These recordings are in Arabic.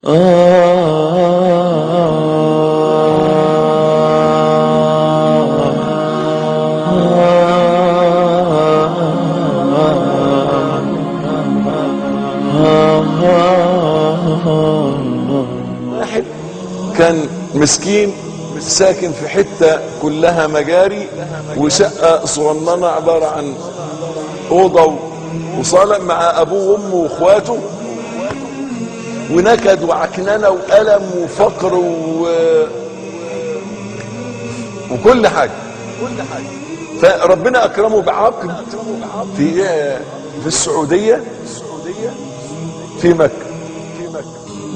واحد كان مسكين ساكن في حتة كلها مجاري وشقة صغننة عبارة عن أوضة وصالة مع أبوه وأمه وإخواته، ونكد وعكننة وألم وفقر وكل حاجة. فربنا أكرمه بعقد في السعودية في مكة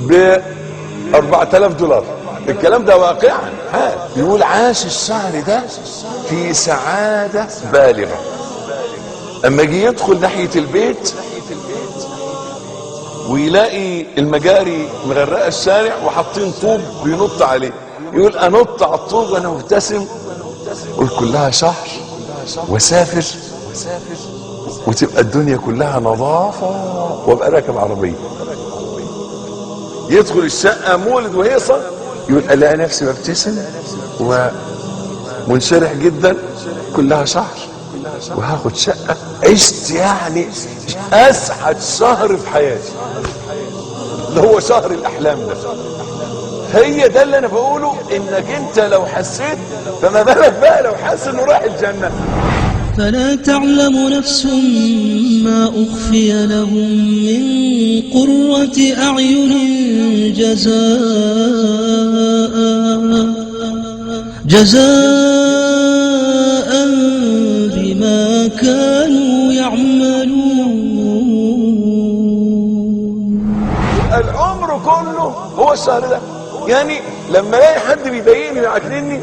ب$4000. الكلام ده واقعا بيقول عاش الشهر ده في سعادة بالغة. اما جه يدخل ناحية البيت ويلاقي المجاري مغرقة الشارع وحاطين طوب بينط عليه، يقول انط على الطوب وانا مبتسم، قول كلها شهر وسافر وتبقى الدنيا كلها نظافة وابقى راكب عربية. يدخل الشقة مولد وهيصة، يقول الاقي نفسي ببتسم ومنشرح جدا، كلها شهر وهاخد شقة. عشت يعني اسعد شهر في حياتي، اللي هو شهر الاحلام ده. هي ده اللي انا بقوله، انك انت لو حسيت فما بالك بقى لو حاسس انه راح الجنة. فلا تعلم نفس ما أخفي لهم من قرة أعين جزاء بما كانوا يعملون. العمر كله هو الشهر ده. يعني لما الاقي حد بيضايقني ويعكنني،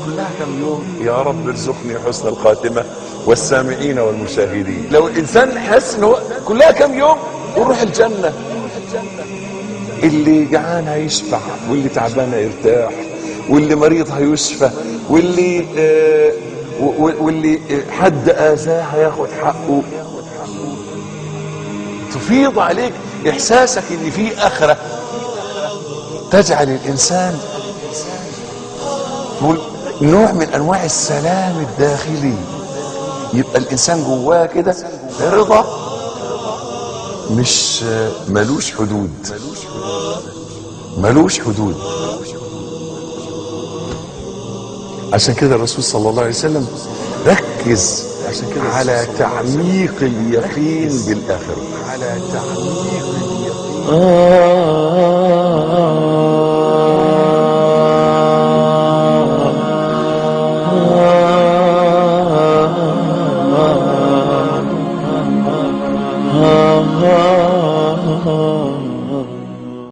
كلها كم يوم يا رب ارزقني حسن الخاتمة والسامعين والمشاهدين. لو الانسان حس ان هو كلها كم يوم وروح الجنة. اللي جعان هيشبع، واللي تعبان هيرتاح، واللي مريض هيشفى، واللي حد اذاه هياخد حقه. تفيض عليك احساسك ان في اخرة، تجعل الانسان نوع من انواع السلام الداخلي. يبقى الانسان جواه كده رضا مش ملوش حدود، ملوش حدود. عشان كده الرسول صلى الله عليه وسلم ركز على تعميق اليقين بالاخره، على تعميق اليقين.